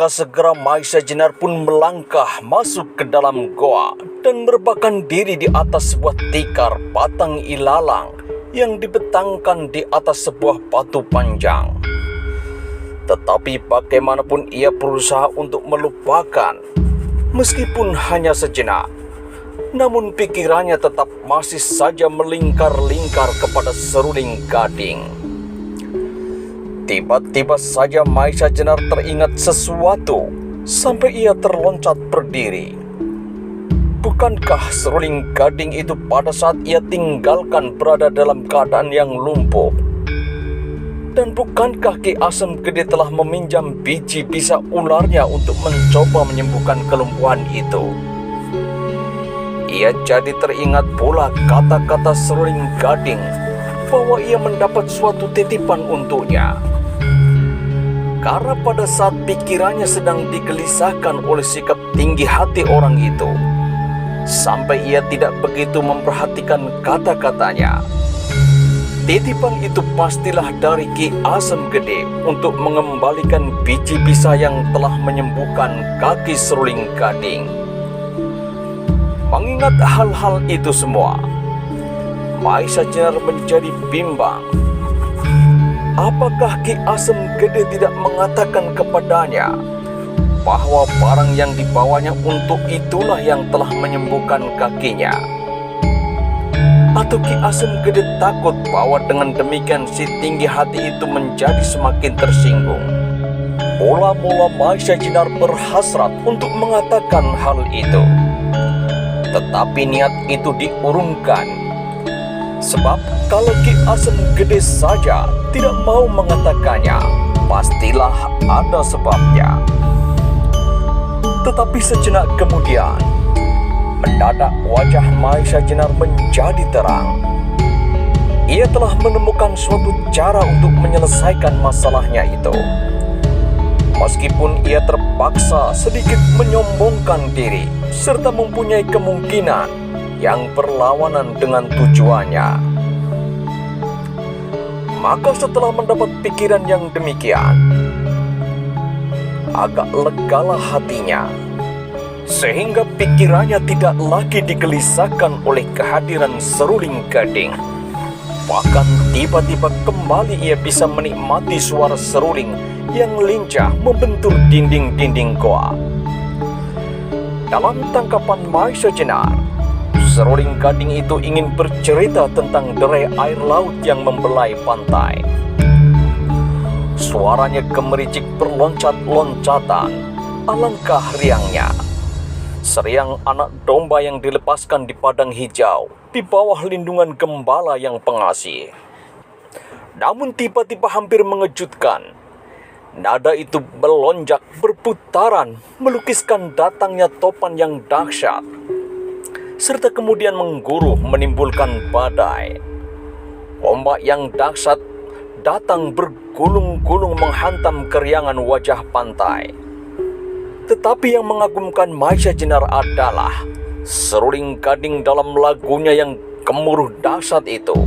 Maka segera Maisa Jenar pun melangkah masuk ke dalam goa dan merebahkan diri di atas sebuah tikar batang ilalang yang dibentangkan di atas sebuah batu panjang. Tetapi bagaimanapun ia berusaha untuk melupakan, meskipun hanya sejenak. Namun pikirannya tetap masih saja melingkar-lingkar kepada seruling gading. Tiba-tiba saja Maisa Jenar teringat sesuatu sampai ia terloncat berdiri. Bukankah seruling gading itu pada saat ia tinggalkan berada dalam keadaan yang lumpuh? Dan bukankah Ki Asem Gede telah meminjam biji bisa ularnya untuk mencoba menyembuhkan kelumpuhan itu? Ia jadi teringat pula kata-kata seruling gading bahwa ia mendapat suatu titipan untuknya. Karena pada saat pikirannya sedang digelisahkan oleh sikap tinggi hati orang itu, sampai ia tidak begitu memperhatikan kata-katanya. Titipan itu pastilah dari Ki Asem Gede untuk mengembalikan biji bisa yang telah menyembuhkan kaki seruling gading. Mengingat hal-hal itu semua, Maisa Jenar menjadi bimbang. Apakah Ki Asem Gede tidak mengatakan kepadanya bahwa barang yang dibawanya untuk itulah yang telah menyembuhkan kakinya? Atau Ki Asem Gede takut bahwa dengan demikian si tinggi hati itu menjadi semakin tersinggung? Mula-mula Maisa Jenar berhasrat untuk mengatakan hal itu. Tetapi niat itu diurungkan. Sebab kalau Ki Asem Gede saja tidak mau mengatakannya, pastilah ada sebabnya. Tetapi sejenak kemudian, mendadak wajah Maisa Jenar menjadi terang. Ia telah menemukan suatu cara untuk menyelesaikan masalahnya itu. Meskipun ia terpaksa sedikit menyombongkan diri, serta mempunyai kemungkinan yang berlawanan dengan tujuannya. Maka setelah mendapat pikiran yang demikian, agak legalah hatinya, sehingga pikirannya tidak lagi digelisahkan oleh kehadiran seruling gading. Bahkan tiba-tiba kembali ia bisa menikmati suara seruling yang lincah membentur dinding-dinding goa. Dalam tangkapan Maisa Jenar, seruling gading itu ingin bercerita tentang derai air laut yang membelai pantai. Suaranya gemericik berloncat-loncatan, alangkah riangnya. Seriang anak domba yang dilepaskan di padang hijau di bawah lindungan gembala yang pengasih. Namun tiba-tiba hampir mengejutkan. Nada itu melonjak berputaran, melukiskan datangnya topan yang dahsyat, serta kemudian mengguruh menimbulkan badai. Ombak yang dahsyat datang bergulung-gulung menghantam keriangan wajah pantai. Tetapi yang mengagumkan Maisa Jenar adalah seruling gading dalam lagunya yang gemuruh dahsyat itu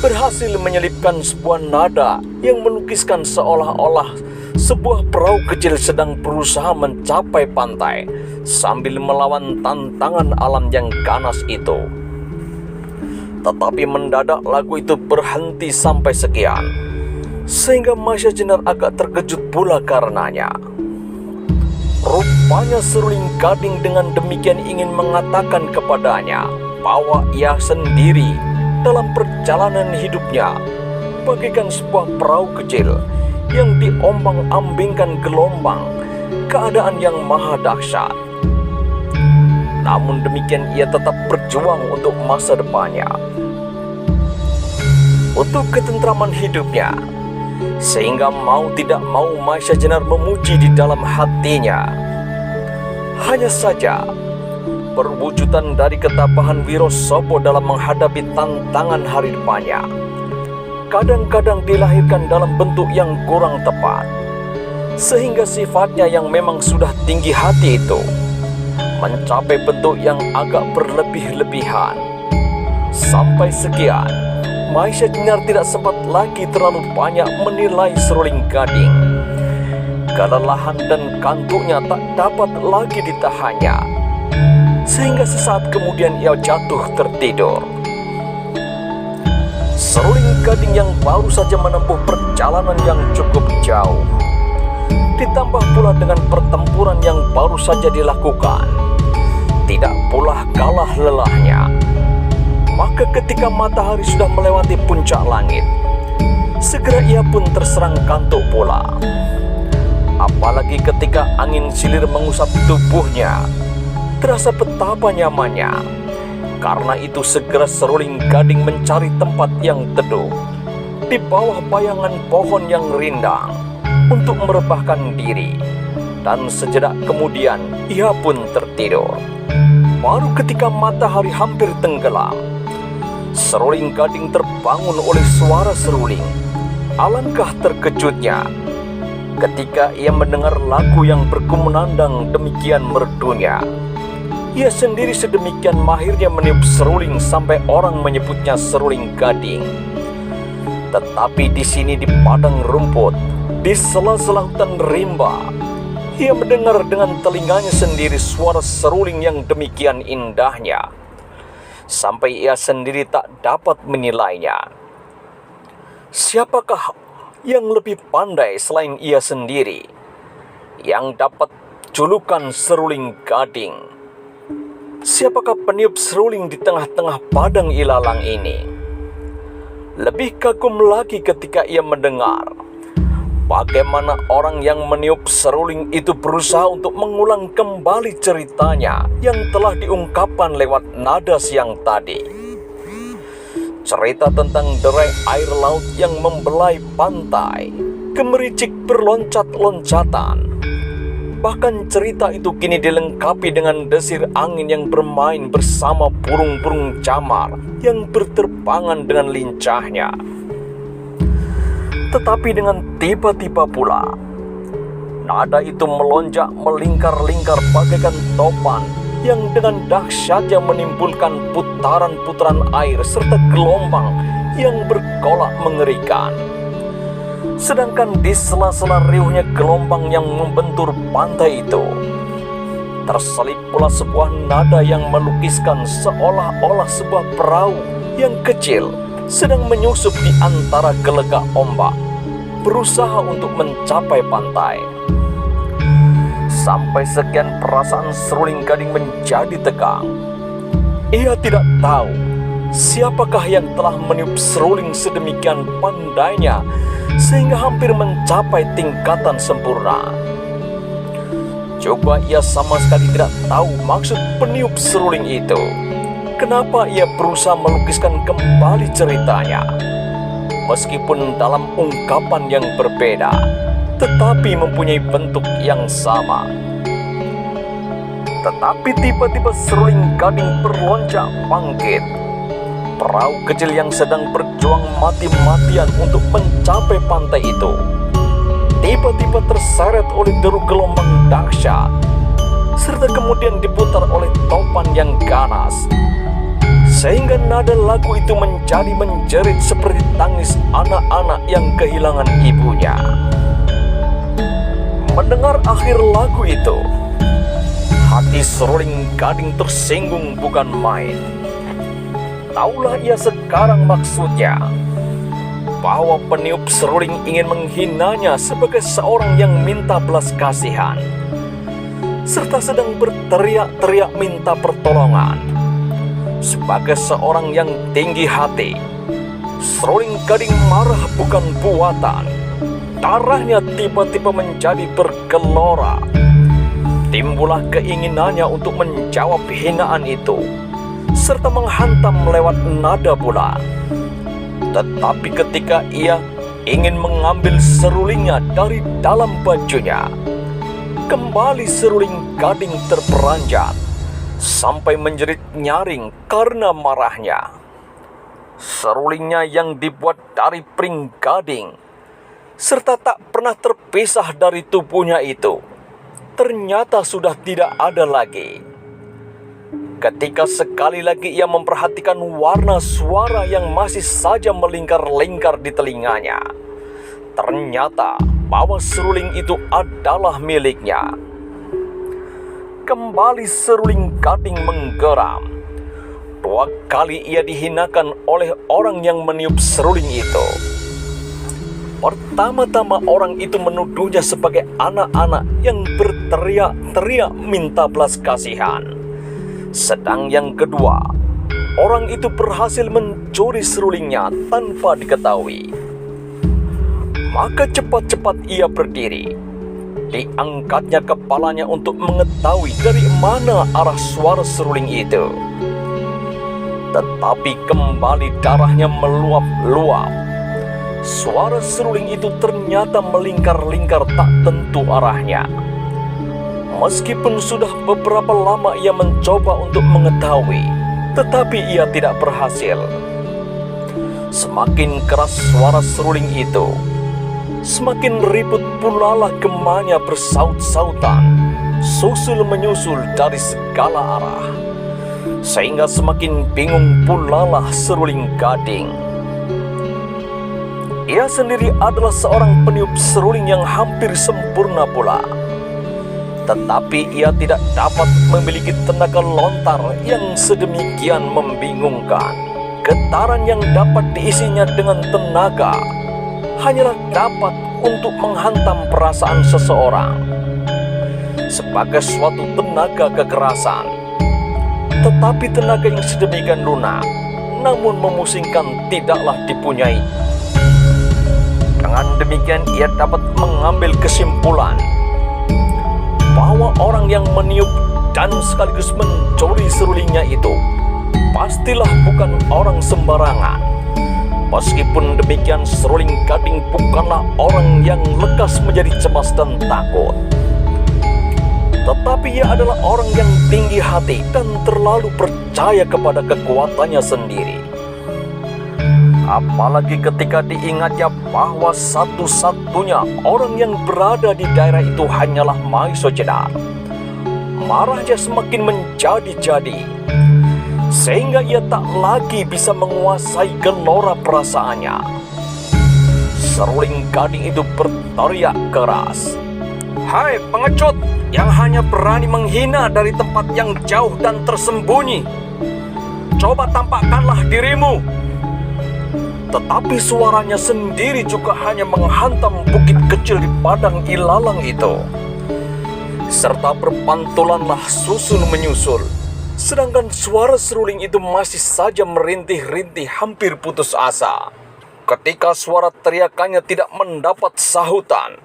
berhasil menyelipkan sebuah nada yang melukiskan seolah-olah sebuah perahu kecil sedang berusaha mencapai pantai sambil melawan tantangan alam yang ganas itu. Tetapi mendadak lagu itu berhenti sampai sekian, sehingga Maisa Jenar agak terkejut pula karenanya. Rupanya seruling gading dengan demikian ingin mengatakan kepadanya bahwa ia sendiri dalam perjalanan hidupnya bagaikan sebuah perahu kecil yang diombang-ambingkan gelombang keadaan yang maha dahsyat. Namun demikian ia tetap berjuang untuk masa depannya, untuk ketentraman hidupnya, sehingga mau tidak mau Maisa Jenar memuji di dalam hatinya. Hanya saja perwujudan dari ketabahan Wirosobo dalam menghadapi tantangan hari depannya kadang-kadang dilahirkan dalam bentuk yang kurang tepat, sehingga sifatnya yang memang sudah tinggi hati itu mencapai bentuk yang agak berlebih-lebihan. Sampai sekian, Maisa Jenar tidak sempat lagi terlalu banyak menilai seruling gading, Kelelahan dan kantuknya tak dapat lagi ditahannya, sehingga sesaat kemudian ia jatuh tertidur. Seruling gading yang baru saja menempuh perjalanan yang cukup jauh, ditambah pula dengan pertempuran yang baru saja dilakukan, tidak pula kalah lelahnya. Maka ketika matahari sudah melewati puncak langit, segera ia pun terserang kantuk pula. Apalagi ketika angin silir mengusap tubuhnya, terasa betapa nyamannya. Karena itu segera seruling gading mencari tempat yang teduh di bawah bayangan pohon yang rindang untuk merebahkan diri. Dan sejenak kemudian ia pun tertidur. Baru ketika matahari hampir tenggelam, seruling gading terbangun oleh suara seruling. Alangkah terkejutnya ketika ia mendengar lagu yang berkumandang demikian merdunya. Ia sendiri sedemikian mahirnya meniup seruling sampai orang menyebutnya seruling gading. Tetapi di sini di padang rumput, di sela-sela hutan rimba, ia mendengar dengan telinganya sendiri suara seruling yang demikian indahnya, sampai ia sendiri tak dapat menilainya. Siapakah yang lebih pandai selain ia sendiri yang dapat julukan seruling gading? Siapakah peniup seruling di tengah-tengah padang ilalang ini? Lebih kagum lagi ketika ia mendengar bagaimana orang yang meniup seruling itu berusaha untuk mengulang kembali ceritanya yang telah diungkapkan lewat nada siang tadi. Cerita tentang derai air laut yang membelai pantai, gemericik berloncat-loncatan. Bahkan cerita itu kini dilengkapi dengan desir angin yang bermain bersama burung-burung camar yang berterbangan dengan lincahnya. Tetapi dengan tiba-tiba pula, nada itu melonjak melingkar-lingkar bagaikan topan yang dengan dahsyatnya menimbulkan putaran-putaran air serta gelombang yang bergolak mengerikan. Sedangkan di sela-sela riuhnya gelombang yang membentur pantai itu, terselip pula sebuah nada yang melukiskan seolah-olah sebuah perahu yang kecil sedang menyusup di antara gelegak ombak, berusaha untuk mencapai pantai. Sampai sekian perasaan seruling gading menjadi tegang. Ia tidak tahu siapakah yang telah meniup seruling sedemikian pandainya sehingga hampir mencapai tingkatan sempurna. Coba ia sama sekali tidak tahu maksud peniup seruling itu. Kenapa ia berusaha melukiskan kembali ceritanya? Meskipun dalam ungkapan yang berbeda, tetapi mempunyai bentuk yang sama. Tetapi tiba-tiba seruling gading berlonjak bangkit. Perahu kecil yang sedang berjuang mati-matian untuk mencapai pantai itu tiba-tiba terseret oleh deru gelombang dahsyat, serta kemudian diputar oleh topan yang ganas, sehingga nada lagu itu menjadi menjerit seperti tangis anak-anak yang kehilangan ibunya. Mendengar akhir lagu itu, hati seruling gading tersinggung bukan main. Taulah ia sekarang maksudnya, bahwa peniup seruling ingin menghinanya sebagai seorang yang minta belas kasihan, serta sedang berteriak-teriak minta pertolongan. Sebagai seorang yang tinggi hati, seruling gading marah bukan buatan. Darahnya tiba-tiba menjadi bergelora. Timbullah keinginannya untuk menjawab hinaan itu, serta menghantam lewat nada pula. Tetapi ketika ia ingin mengambil serulingnya dari dalam bajunya, kembali seruling gading terperanjat sampai menjerit nyaring karena marahnya. Serulingnya yang dibuat dari pring gading, serta tak pernah terpisah dari tubuhnya itu, ternyata sudah tidak ada lagi. Ketika sekali lagi ia memperhatikan warna suara yang masih saja melingkar-lingkar di telinganya, ternyata bahwa seruling itu adalah miliknya. Kembali seruling gading menggeram. 2 kali ia dihinakan oleh orang yang meniup seruling itu. Pertama-tama orang itu menuduhnya sebagai anak-anak yang berteriak-teriak minta belas kasihan. Sedang yang kedua, orang itu berhasil mencuri serulingnya tanpa diketahui. Maka cepat-cepat ia berdiri. Diangkatnya kepalanya untuk mengetahui dari mana arah suara seruling itu. Tetapi kembali darahnya meluap-luap. Suara seruling itu ternyata melingkar-lingkar tak tentu arahnya. Meskipun sudah beberapa lama ia mencoba untuk mengetahui, tetapi ia tidak berhasil. Semakin keras suara seruling itu, semakin ribut pulalah gemanya bersaut-sautan, susul menyusul dari segala arah. Sehingga semakin bingung pulalah seruling gading. Ia sendiri adalah seorang peniup seruling yang hampir sempurna pula. Tetapi ia tidak dapat memiliki tenaga lontar yang sedemikian membingungkan. Getaran yang dapat diisinya dengan tenaga hanyalah dapat untuk menghantam perasaan seseorang sebagai suatu tenaga kekerasan. Tetapi tenaga yang sedemikian lunak namun memusingkan tidaklah dipunyai. Dengan demikian ia dapat mengambil kesimpulan bahwa orang yang meniup dan sekaligus mencuri serulingnya itu pastilah bukan orang sembarangan. Meskipun demikian, seruling gading bukanlah orang yang lekas menjadi cemas dan takut. Tetapi ia adalah orang yang tinggi hati dan terlalu percaya kepada kekuatannya sendiri. Apalagi ketika diingatnya bahwa satu-satunya orang yang berada di daerah itu hanyalah Mahesa Jenar. Marahnya semakin menjadi-jadi, sehingga ia tak lagi bisa menguasai gelora perasaannya. Seruling gading itu berteriak keras, "Hai pengecut yang hanya berani menghina dari tempat yang jauh dan tersembunyi, coba tampakkanlah dirimu." Tetapi suaranya sendiri juga hanya menghantam bukit kecil di padang ilalang itu. Serta berpantulanlah susul menyusul. Sedangkan suara seruling itu masih saja merintih-rintih hampir putus asa. Ketika suara teriakannya tidak mendapat sahutan,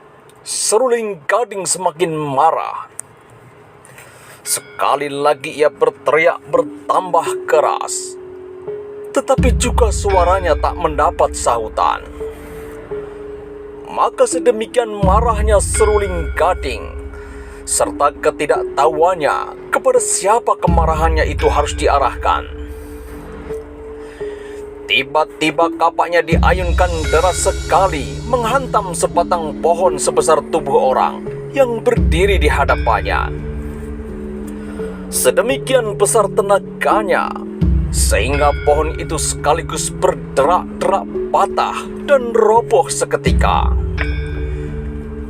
seruling gading semakin marah. Sekali lagi ia berteriak bertambah keras. Tetapi juga suaranya tak mendapat sahutan. Maka sedemikian marahnya seruling gading, serta ketidaktahuannya kepada siapa kemarahannya itu harus diarahkan. Tiba-tiba kapaknya diayunkan deras sekali, menghantam sebatang pohon sebesar tubuh orang yang berdiri di hadapannya. Sedemikian besar tenaganya, sehingga pohon itu sekaligus berderak-derak patah dan roboh seketika.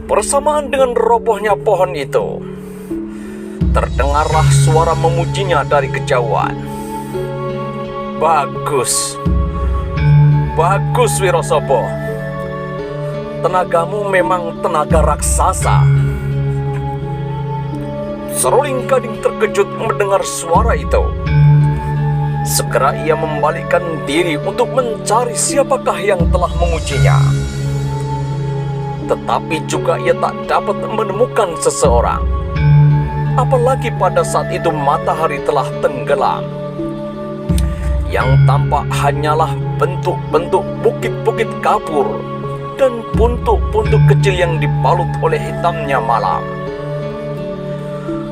Bersamaan dengan robohnya pohon itu, terdengarlah suara memujinya dari kejauhan. "Bagus, bagus Wirosaba. Tenagamu memang tenaga raksasa." Seruling gading terkejut mendengar suara itu. Segera ia membalikkan diri untuk mencari siapakah yang telah memujinya. Tetapi juga ia tak dapat menemukan seseorang. Apalagi pada saat itu matahari telah tenggelam. Yang tampak hanyalah bentuk-bentuk bukit-bukit kapur dan puntuk-puntuk kecil yang dibalut oleh hitamnya malam.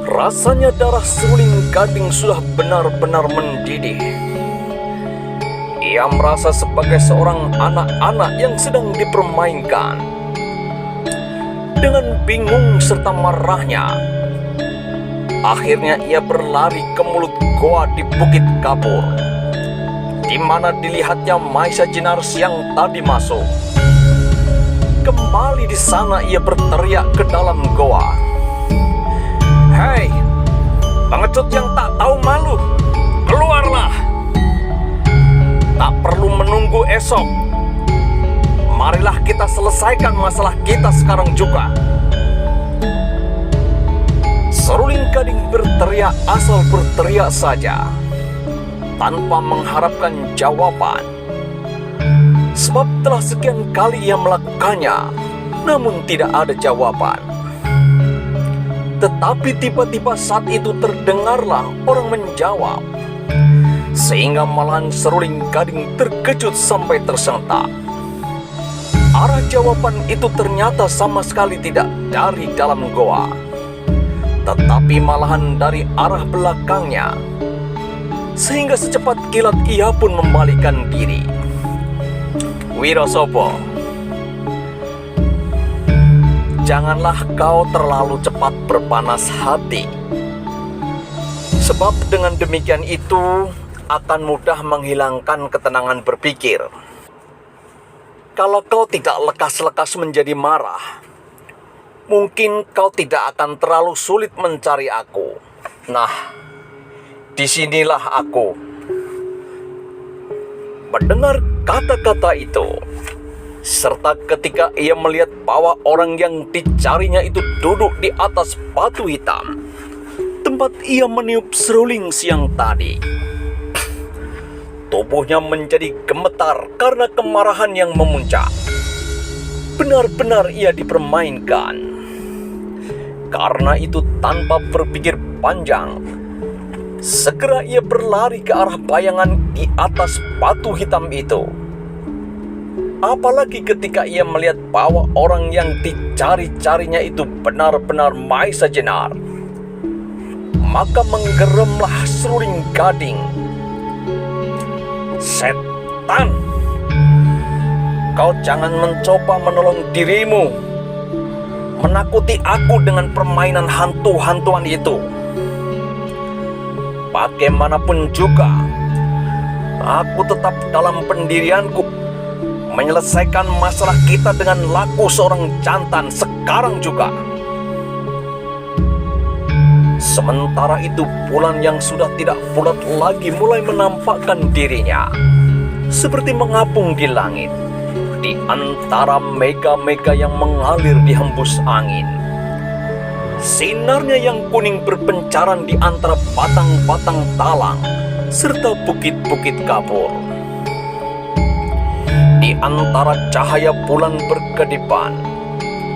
Rasanya darah seruling gading sudah benar-benar mendidih. Ia merasa sebagai seorang anak-anak yang sedang dipermainkan. Dengan bingung serta marahnya, akhirnya ia berlari ke mulut goa di Bukit Kapur, di mana dilihatnya Mahesa Jenar yang tadi masuk. Kembali di sana ia berteriak ke dalam goa. "Hei, pengecut yang tak tahu malu, keluarlah! Tak perlu menunggu esok. Marilah kita selesaikan masalah kita sekarang juga." Seruling gading berteriak asal berteriak saja, tanpa mengharapkan jawaban. Sebab telah sekian kali ia melakukannya, namun tidak ada jawaban. Tetapi tiba-tiba saat itu terdengarlah orang menjawab, sehingga malahan seruling gading terkejut sampai tersentak. Arah jawaban itu ternyata sama sekali tidak dari dalam goa, tetapi malahan dari arah belakangnya. Sehingga secepat kilat ia pun membalikkan diri. "Wirosopo, janganlah kau terlalu cepat berpanas hati. Sebab dengan demikian itu akan mudah menghilangkan ketenangan berpikir. Kalau kau tidak lekas-lekas menjadi marah, mungkin kau tidak akan terlalu sulit mencari aku. Nah, disinilah aku." Mendengar kata-kata itu, serta ketika ia melihat bahwa orang yang dicarinya itu duduk di atas batu hitam, tempat ia meniup seruling siang tadi, tubuhnya menjadi gemetar karena kemarahan yang memuncak. Benar-benar ia dipermainkan. Karena itu tanpa berpikir panjang, segera ia berlari ke arah bayangan di atas batu hitam itu. Apalagi ketika ia melihat bahwa orang yang dicari-carinya itu benar-benar Maisa Jenar, maka menggeremlah seruling gading. "Setan, kau jangan mencoba menolong dirimu, menakuti aku dengan permainan hantu-hantuan itu. Bagaimanapun juga, aku tetap dalam pendirianku menyelesaikan masalah kita dengan laku seorang jantan sekarang juga." Sementara itu bulan yang sudah tidak bulat lagi mulai menampakkan dirinya, seperti mengapung di langit, di antara mega-mega yang mengalir di hembus angin. Sinarnya yang kuning berpencaran di antara batang-batang talang serta bukit-bukit kapur. Di antara cahaya bulan berkedipan,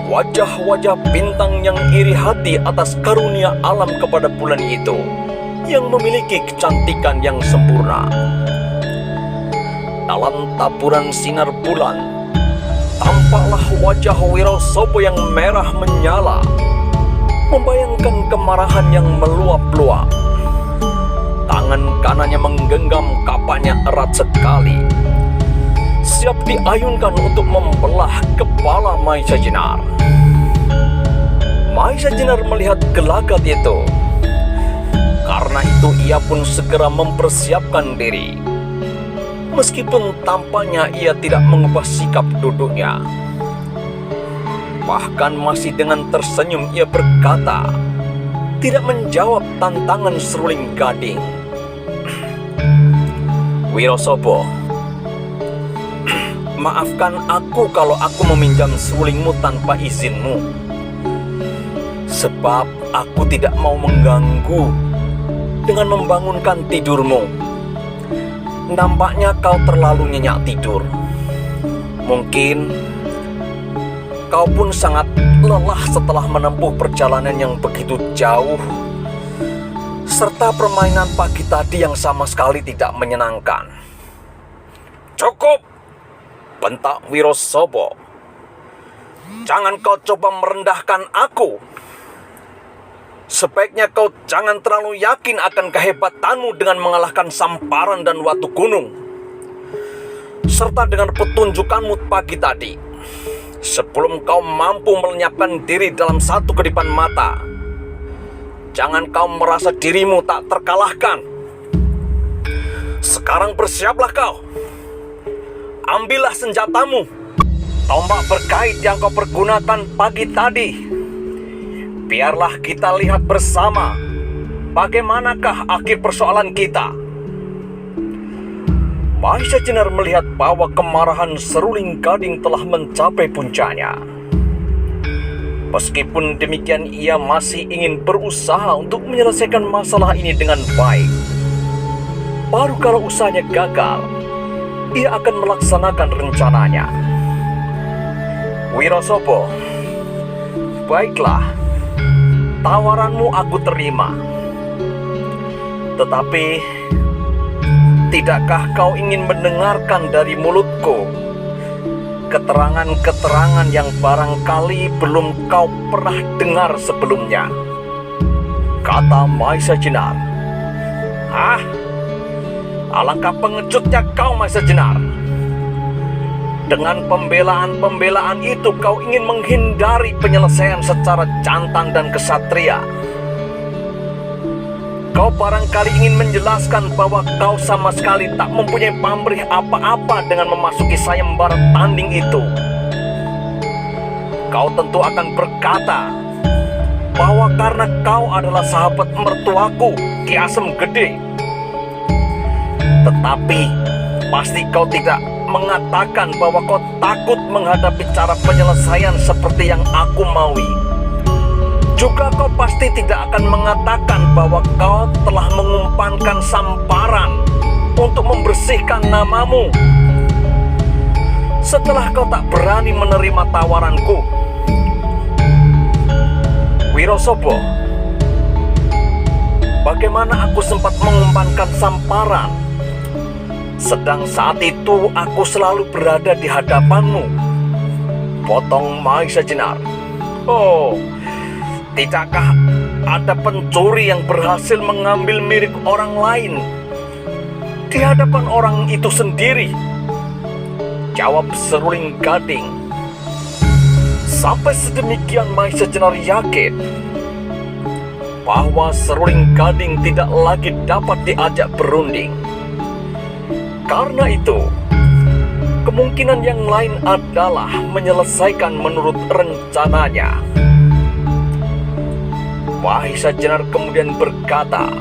wajah-wajah bintang yang iri hati atas karunia alam kepada bulan itu, yang memiliki kecantikan yang sempurna. Dalam taburan sinar bulan, tampaklah wajah Wirosopo yang merah menyala, membayangkan kemarahan yang meluap-luap. Tangan kanannya menggenggam kapanya erat sekali, siap diayunkan untuk membelah kepala Maisa Jenar. Maisa Jenar melihat gelagat itu. Karena itu ia pun segera mempersiapkan diri. Meskipun tampaknya ia tidak mengubah sikap duduknya. Bahkan masih dengan tersenyum ia berkata, tidak menjawab tantangan seruling gading. "Wirosopo, maafkan aku kalau aku meminjam serulingmu tanpa izinmu. Sebab aku tidak mau mengganggu dengan membangunkan tidurmu. Nampaknya kau terlalu nyenyak tidur. Mungkin kau pun sangat lelah setelah menempuh perjalanan yang begitu jauh, serta permainan pagi tadi yang sama sekali tidak menyenangkan." "Cukup!" bentak Wirosopo. "Jangan kau coba merendahkan aku. Sebaiknya kau jangan terlalu yakin akan kehebatanmu dengan mengalahkan Samparan dan Watu Gunung, serta dengan petunjukanmu pagi tadi. Sebelum kau mampu melenyapkan diri dalam satu kedipan mata, jangan kau merasa dirimu tak terkalahkan. Sekarang bersiaplah kau. Ambillah senjatamu tombak berkait yang kau pergunakan pagi tadi. Biarlah kita lihat bersama bagaimanakah akhir persoalan kita. Maisa Jenar melihat bahwa kemarahan seruling gading telah mencapai puncaknya. Meskipun demikian, ia masih ingin berusaha untuk menyelesaikan masalah ini dengan baik. Baru kalau usahanya gagal, ia akan melaksanakan rencananya. Wirosopo, baiklah, tawaranmu aku terima. Tetapi, tidakkah kau ingin mendengarkan dari mulutku keterangan-keterangan yang barangkali belum kau pernah dengar sebelumnya? Kata Maisa Jenar. Alangkah pengejutnya kau, Maisa Jenar. Dengan pembelaan-pembelaan itu kau ingin menghindari penyelesaian secara jantan dan kesatria. Kau barangkali ingin menjelaskan bahwa kau sama sekali tak mempunyai pamrih apa-apa dengan memasuki sayembara tanding itu. Kau tentu akan berkata bahwa karena kau adalah sahabat mertuaku, Ki Asem Gede. Tetapi pasti kau tidak mengatakan bahwa kau takut menghadapi cara penyelesaian seperti yang aku maui. Juga kau pasti tidak akan mengatakan bahwa kau telah mengumpankan samparan untuk membersihkan namamu setelah kau tak berani menerima tawaranku. Wirosopo, bagaimana aku sempat mengumpankan samparan, sedang saat itu aku selalu berada di hadapanmu? Potong Maisa Jenar. Oh, tidakkah ada pencuri yang berhasil mengambil milik orang lain di hadapan orang itu sendiri? Jawab seruling gading. Sampai sedemikian Maisa Jenar yakin bahwa seruling gading tidak lagi dapat diajak berunding. Karena itu, kemungkinan yang lain adalah menyelesaikan menurut rencananya. Maisa Jenar kemudian berkata,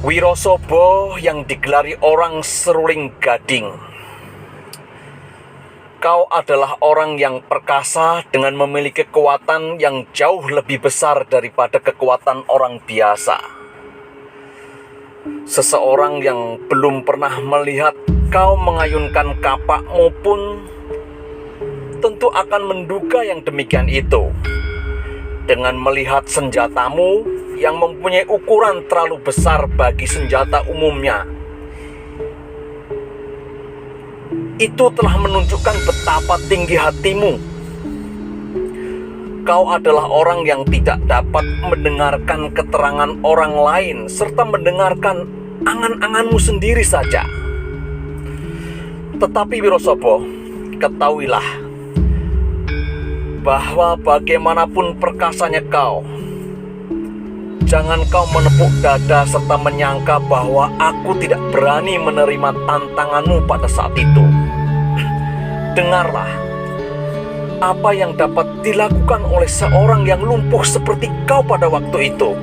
Wirosopo yang digelari orang seruling gading, kau adalah orang yang perkasa dengan memiliki kekuatan yang jauh lebih besar daripada kekuatan orang biasa. Seseorang yang belum pernah melihat kau mengayunkan kapakmu pun tentu akan menduga yang demikian itu. Dengan melihat senjatamu yang mempunyai ukuran terlalu besar bagi senjata umumnya, itu telah menunjukkan betapa tinggi hatimu. Kau adalah orang yang tidak dapat mendengarkan keterangan orang lain serta mendengarkan angan-anganmu sendiri saja. Tetapi Wirosopo, ketahuilah bahwa bagaimanapun perkasanya kau, jangan kau menepuk dada serta menyangka bahwa aku tidak berani menerima tantanganmu pada saat itu. Dengarlah apa yang dapat dilakukan oleh seorang yang lumpuh seperti kau pada waktu itu.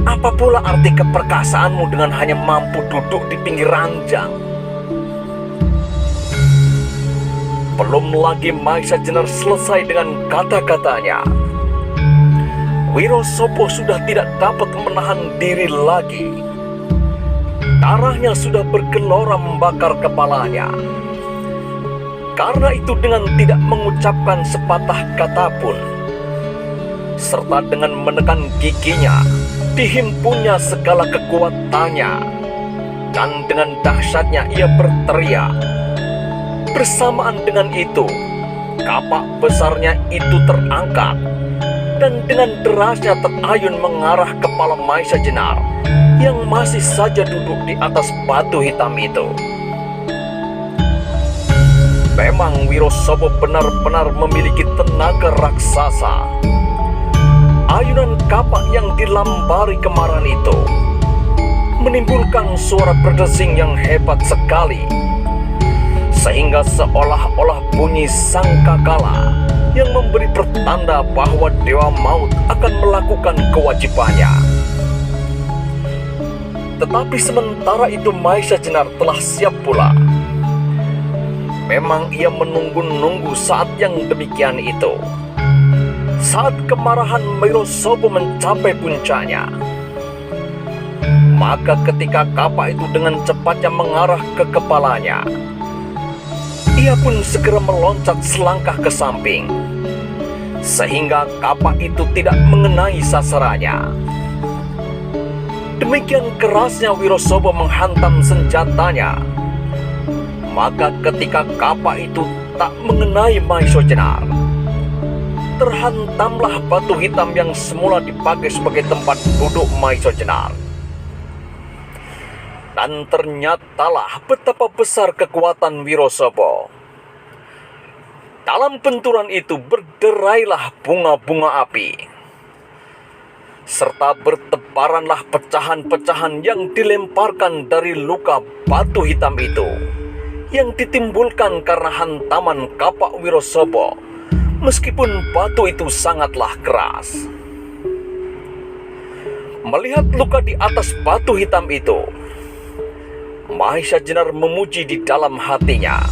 Apa pula arti keperkasaanmu dengan hanya mampu duduk di pinggir ranjang? Belum lagi Maisa Jenar selesai dengan kata-katanya, Wirosopo sudah tidak dapat menahan diri lagi. Darahnya sudah bergelora membakar kepalanya. Karena itu dengan tidak mengucapkan sepatah kata pun, serta dengan menekan giginya, dihimpunnya segala kekuatannya, dan dengan dahsyatnya ia berteriak. Bersamaan dengan itu, kapak besarnya itu terangkat, dan dengan derasnya terayun mengarah kepala Maisa Jenar yang masih saja duduk di atas batu hitam itu. Memang Wirosopo benar-benar memiliki tenaga raksasa. Ayunan kapak yang dilambari kemarahan itu menimbulkan suara berdesing yang hebat sekali, sehingga seolah-olah bunyi sangkakala yang memberi pertanda bahwa Dewa Maut akan melakukan kewajibannya. Tetapi sementara itu Maisa Jenar telah siap pula. Memang ia menunggu-nunggu saat yang demikian itu. Saat kemarahan Wirosobo mencapai puncaknya, maka ketika kapak itu dengan cepatnya mengarah ke kepalanya, ia pun segera meloncat selangkah ke samping, sehingga kapak itu tidak mengenai sasarannya. Demikian kerasnya Wirosobo menghantam senjatanya. Maka ketika kapak itu tak mengenai Maisa Jenar, terhantamlah batu hitam yang semula dipakai sebagai tempat duduk Maisa Jenar. Dan ternyatalah betapa besar kekuatan Wirosobo. Dalam benturan itu berderailah bunga-bunga api, serta bertebaranlah pecahan-pecahan yang dilemparkan dari luka batu hitam itu, yang ditimbulkan karena hantaman kapak Wirosobo, meskipun batu itu sangatlah keras. Melihat luka di atas batu hitam itu, Maisa Jenar memuji di dalam hatinya.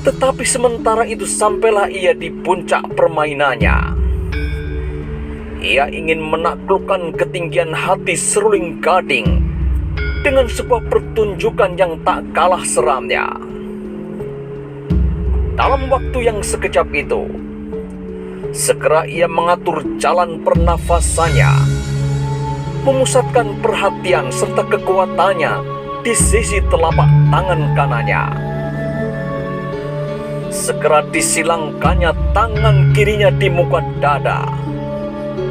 Tetapi sementara itu sampailah ia di puncak permainannya. Ia ingin menaklukkan ketinggian hati seruling gading dengan sebuah pertunjukan yang tak kalah seramnya. Dalam waktu yang sekejap itu, segera ia mengatur jalan pernafasannya, memusatkan perhatian serta kekuatannya di sisi telapak tangan kanannya. Segera disilangkannya tangan kirinya di muka dada.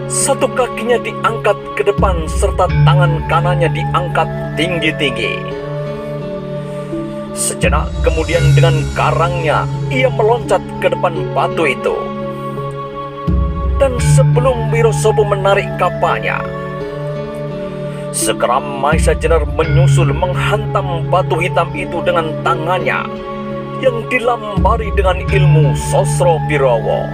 Satu kakinya diangkat ke depan serta tangan kanannya diangkat tinggi-tinggi. Sejenak kemudian dengan garangnya ia meloncat ke depan batu itu. Dan sebelum Wirosobo menarik kapanya, segera Maisa Jenar menyusul menghantam batu hitam itu dengan tangannya yang dilambari dengan ilmu Sosro Birowo.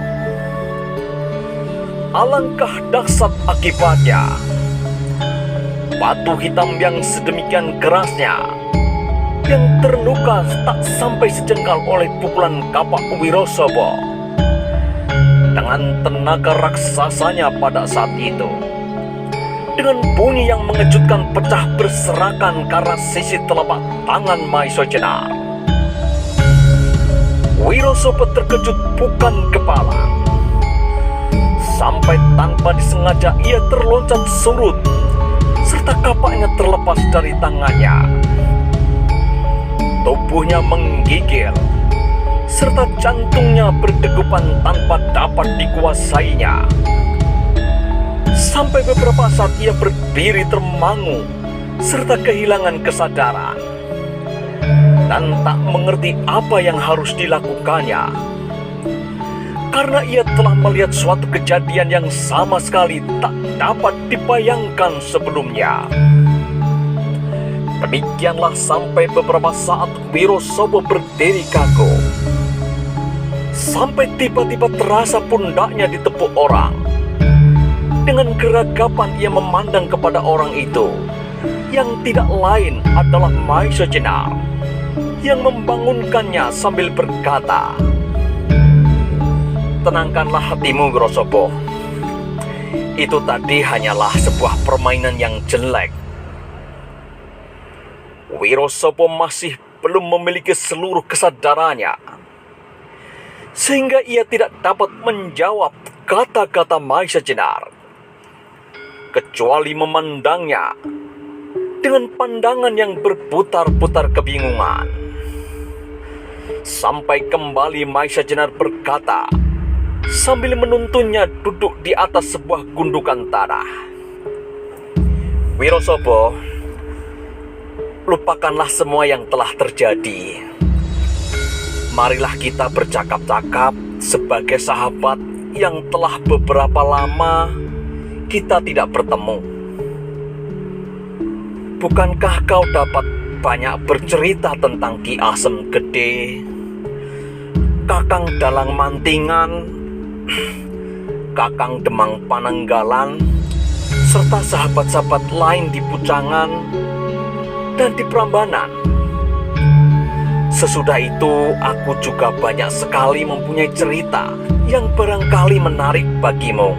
Alangkah dahsyat akibatnya. Batu hitam yang sedemikian kerasnya, yang terluka tak sampai sejengkal oleh pukulan kapak Wirosobo, dengan tenaga raksasanya pada saat itu, dengan bunyi yang mengejutkan pecah berserakan ke arah sisi telapak tangan Maisa Jenar. Wirosobo terkejut bukan kepala. Sampai tanpa disengaja ia terloncat surut, serta kapaknya terlepas dari tangannya. Tubuhnya menggigil, serta jantungnya berdegupan tanpa dapat dikuasainya. Sampai beberapa saat ia berdiri termangu, serta kehilangan kesadaran, dan tak mengerti apa yang harus dilakukannya. Karena ia telah melihat suatu kejadian yang sama sekali tak dapat dibayangkan sebelumnya. Demikianlah sampai beberapa saat Wirosobo berdiri kaku, sampai tiba-tiba terasa pundaknya ditepuk orang. Dengan geragapan ia memandang kepada orang itu, yang tidak lain adalah Maisa Jenar, yang membangunkannya sambil berkata, "Tenangkanlah hatimu, Wirosobo. Itu tadi hanyalah sebuah permainan yang jelek." Wirosobo masih belum memiliki seluruh kesadarannya, sehingga ia tidak dapat menjawab kata-kata Maisa Jenar, kecuali memandangnya dengan pandangan yang berputar-putar kebingungan. Sampai kembali Maisa Jenar berkata, sambil menuntunnya duduk di atas sebuah gundukan tanah, "Wirosobo, lupakanlah semua yang telah terjadi. Marilah kita bercakap-cakap sebagai sahabat yang telah beberapa lama kita tidak bertemu. Bukankah kau dapat banyak bercerita tentang Ki Asem Gede, Kakang Dalang Mantingan, Kakang Demang Pananggalan, serta sahabat-sahabat lain di Pucangan dan di Prambanan. Sesudah itu, aku juga banyak sekali mempunyai cerita yang barangkali menarik bagimu.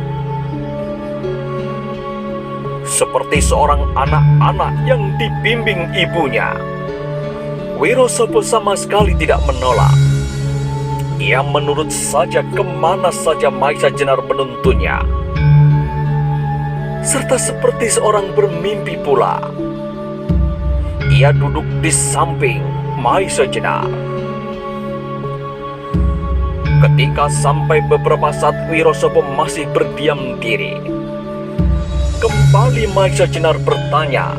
Seperti seorang anak-anak yang dibimbing ibunya, Wirosopo sama sekali tidak menolak. Ia menurut saja kemana saja Maisa Jenar menuntunnya. Serta seperti seorang bermimpi pula, ia duduk di samping Maisa Jenar. Ketika sampai beberapa saat Wirosopo masih berdiam diri, kembali Maisa Jenar bertanya,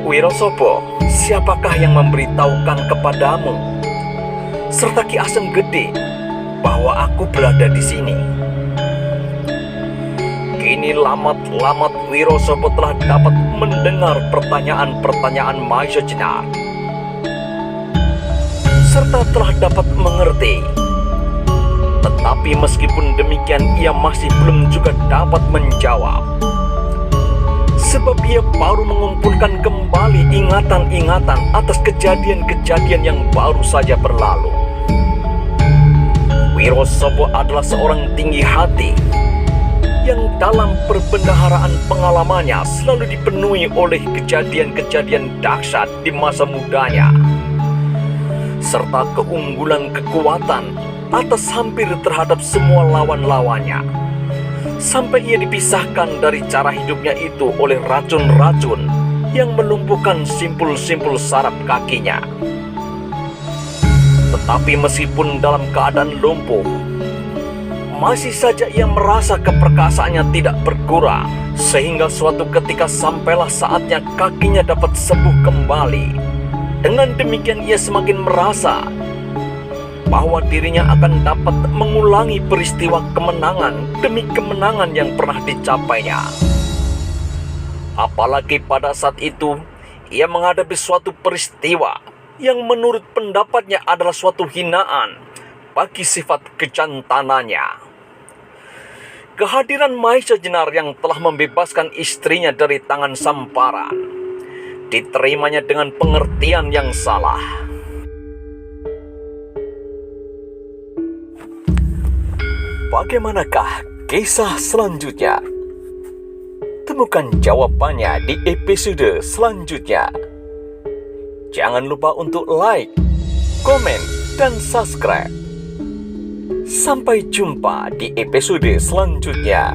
"Wirosopo, siapakah yang memberitahukan kepadamu serta Ki Asem Gede bahwa aku berada di sini?" Kini lamat-lamat Wirosopo telah dapat mendengar pertanyaan-pertanyaan Maisa Jenar, serta telah dapat mengerti. Tetapi meskipun demikian, ia masih belum juga dapat menjawab. Sebab ia baru mengumpulkan kembali ingatan-ingatan atas kejadian-kejadian yang baru saja berlalu. Wirosopo adalah seorang tinggi hati yang dalam perbendaharaan pengalamannya selalu dipenuhi oleh kejadian-kejadian dahsyat di masa mudanya, serta keunggulan kekuatan atas hampir terhadap semua lawan-lawannya, sampai ia dipisahkan dari cara hidupnya itu oleh racun-racun yang melumpuhkan simpul-simpul saraf kakinya. Tetapi meskipun dalam keadaan lumpuh, masih saja ia merasa keperkasaannya tidak berkurang, sehingga suatu ketika sampailah saatnya kakinya dapat sembuh kembali. Dengan demikian ia semakin merasa bahwa dirinya akan dapat mengulangi peristiwa kemenangan demi kemenangan yang pernah dicapainya. Apalagi pada saat itu, ia menghadapi suatu peristiwa yang menurut pendapatnya adalah suatu hinaan bagi sifat kejantanannya. Kehadiran Maisa Jenar yang telah membebaskan istrinya dari tangan Samparan diterimanya dengan pengertian yang salah. Bagaimanakah kisah selanjutnya? Temukan jawabannya di episode selanjutnya. Jangan lupa untuk like, komen, dan subscribe. Sampai jumpa di episode selanjutnya.